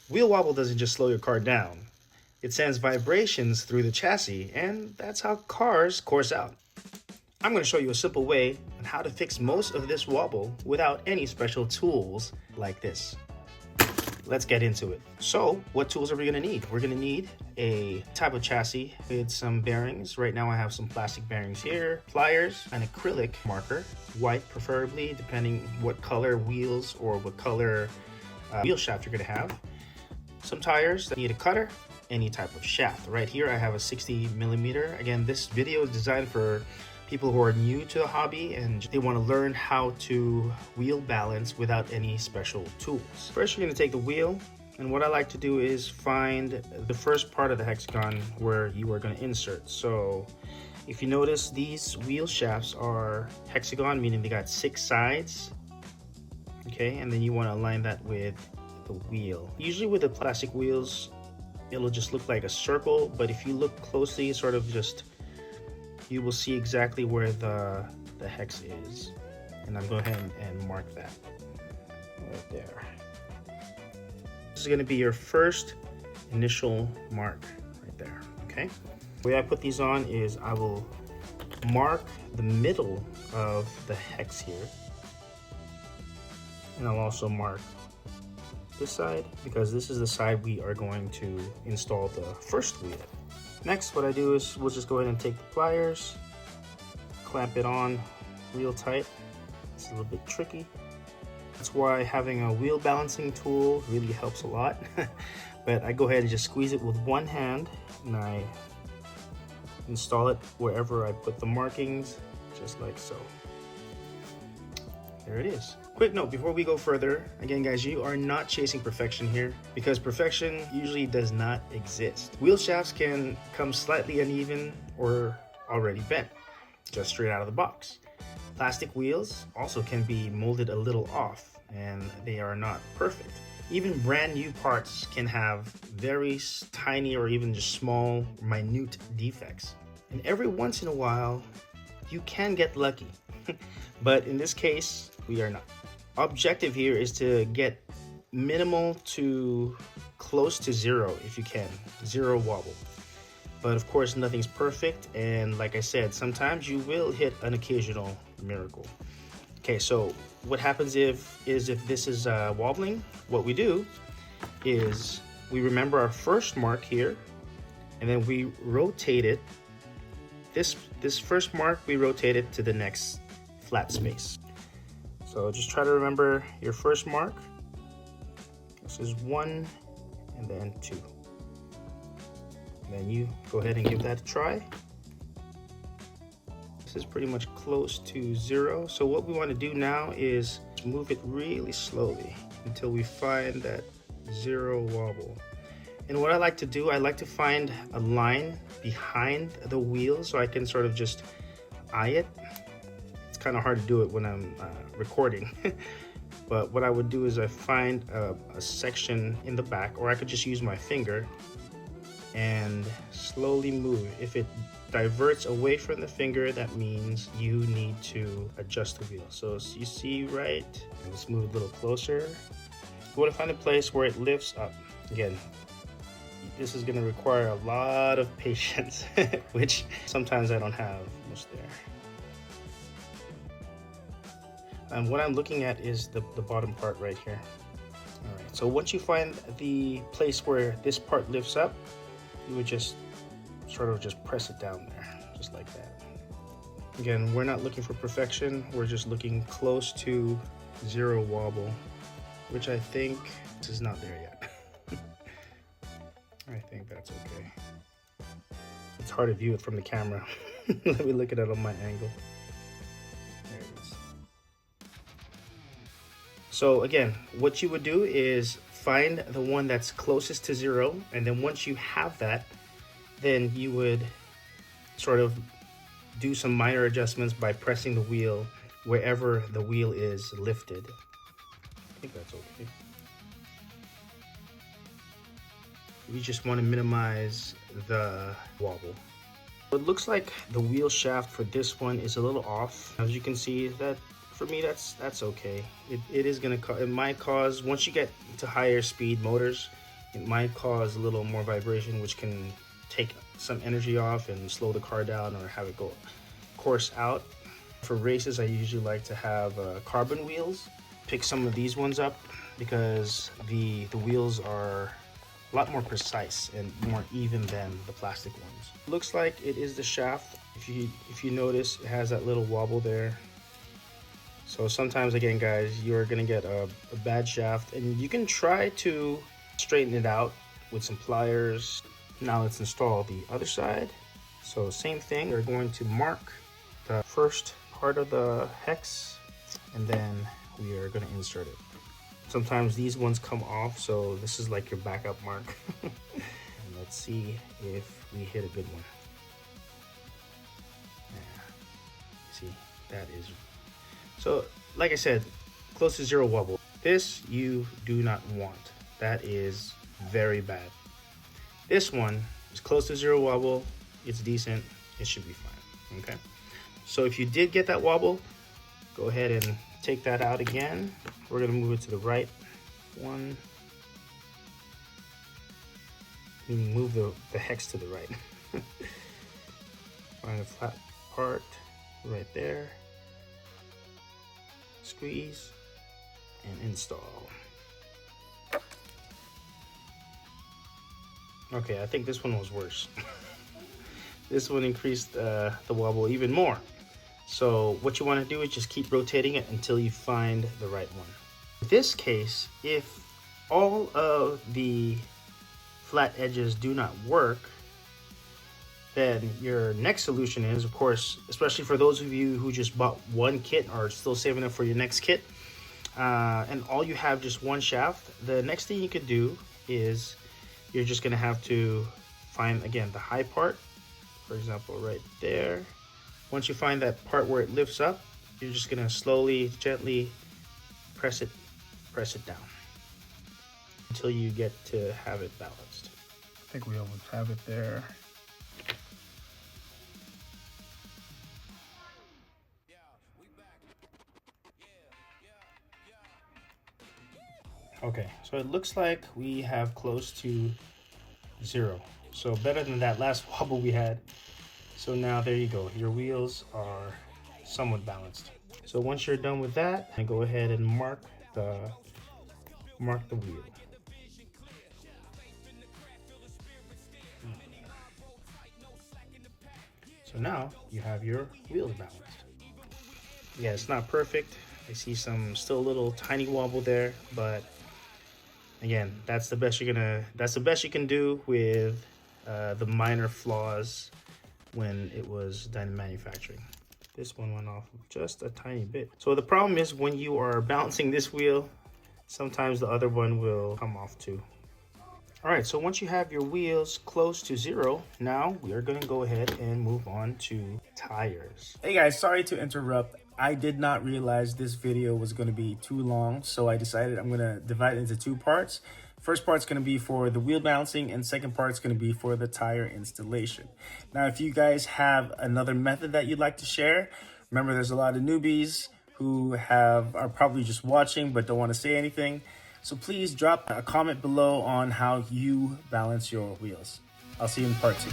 Wheel wobble doesn't just slow your car down. It sends vibrations through the chassis, and that's how cars course out. I'm going to show you a simple way on how to fix most of this wobble without any special tools like this. Let's get into it. So, what tools are we going to need? We're going to need a type of chassis with some bearings. Right now I have some plastic bearings here, pliers, an acrylic marker, white preferably, depending what color wheels or what color wheel shaft you're going to have. Some tires that need a cutter, any type of shaft. Right here I have a 60 millimeter. Again, this video is designed for people who are new to the hobby and they want to learn how to wheel balance without any special tools. First, you're going to take the wheel, and what I like to do is find the first part of the hexagon where you are going to insert. So if you notice, these wheel shafts are hexagon, meaning they got 6 sides. Okay, and then you want to align that with the wheel. Usually with the plastic wheels, it'll just look like a circle, but if you look closely, sort of just, you will see exactly where the hex is. And I'm going to go ahead and mark that right there. This is going to be your first initial mark right there, okay? The way I put these on is I will mark the middle of the hex here. And I'll also mark this side because this is the side we are going to install the first wheel. Next, what I do is we'll just go ahead and take the pliers, clamp it on real tight. It's a little bit tricky. That's why having a wheel balancing tool really helps a lot. But I go ahead and just squeeze it with one hand and I install it wherever I put the markings, just like so. There it is. Quick note before we go further, again guys, you are not chasing perfection here because perfection usually does not exist. Wheel shafts can come slightly uneven or already bent, just straight out of the box. Plastic wheels also can be molded a little off and they are not perfect. Even brand new parts can have very tiny or even just small, minute defects. And every once in a while, you can get lucky. But in this case, we are not. Objective here is to get minimal to close to zero if you can, zero wobble. But of course, nothing's perfect. And like I said, sometimes you will hit an occasional miracle. Okay, so what happens if this is wobbling? What we do is we remember our first mark here, and then we rotate it. This first mark, we rotate it to the next flat space. So just try to remember your first mark. This is 1 and then 2. And then you go ahead and give that a try. This is pretty much close to 0. So what we want to do now is move it really slowly until we find that 0 wobble. And what I like to do, I like to find a line behind the wheel so I can sort of just eye it. It's kind of hard to do it when I'm recording. But what I would do is I find a section in the back, or I could just use my finger and slowly move. If it diverts away from the finger, that means you need to adjust the wheel. So you see, right? Let's move a little closer. You want to find a place where it lifts up. Again, this is going to require a lot of patience, which sometimes I don't have much there. And what I'm looking at is the bottom part right here. All right, so once you find the place where this part lifts up, you would just sort of just press it down there, just like that. Again, we're not looking for perfection. We're just looking close to 0 wobble, which I think this is not there yet. I think that's okay. It's hard to view it from the camera. Let me look at it on my angle. There it is. So again, what you would do is find the one that's closest to 0, and then once you have that, then you would sort of do some minor adjustments by pressing the wheel wherever the wheel is lifted. I think that's okay. We just want to minimize the wobble. It looks like the wheel shaft for this one is a little off. As you can see, that for me, that's okay. It is gonna it might cause, once you get to higher speed motors, it might cause a little more vibration, which can take some energy off and slow the car down or have it go course out. For races, I usually like to have carbon wheels. Pick some of these ones up because the wheels are a lot more precise and more even than the plastic ones. Looks like it is the shaft. If you notice, it has that little wobble there. So sometimes, again, guys, you're gonna get a bad shaft, and you can try to straighten it out with some pliers. Now let's install the other side. So same thing, we're going to mark the first part of the hex, and then we are going to insert it. Sometimes these ones come off, so this is like your backup mark. And let's see if we hit a good one. Yeah. See, that is so, like I said, close to zero wobble. This you do not want. That is very bad. This one is close to zero wobble. It's decent. It should be fine. Okay. So if you did get that wobble, go ahead and take that out again. We're gonna move it to the right one. Move the hex to the right. Find a flat part right there. Squeeze and install. Okay, I think this one was worse. This one increased the wobble even more. So what you want to do is just keep rotating it until you find the right one. In this case, if all of the flat edges do not work, then your next solution is, of course, especially for those of you who just bought one kit or still saving up for your next kit, and all you have just one shaft, the next thing you could do is you're just going to have to find, again, the high part. For example, right there. Once you find that part where it lifts up, you're just gonna slowly, gently press it down until you get to have it balanced. I think we almost have it there. Okay, so it looks like we have close to zero. So better than that last wobble we had. So now there you go. Your wheels are somewhat balanced. So once you're done with that, go ahead and mark the wheel. So now you have your wheels balanced. Yeah, it's not perfect. I see still a little tiny wobble there, but again, that's the best you can do with the minor flaws when it was done in manufacturing. This one went off just a tiny bit. So the problem is when you are balancing this wheel, sometimes the other one will come off too. All right, so once you have your wheels close to zero, now we are gonna go ahead and move on to tires. Hey guys, sorry to interrupt. I did not realize this video was gonna be too long, so I decided I'm gonna divide it into two parts. First part's going to be for the wheel balancing, and second part's going to be for the tire installation. Now, if you guys have another method that you'd like to share, remember there's a lot of newbies who are probably just watching but don't want to say anything. So please drop a comment below on how you balance your wheels. I'll see you in part 2.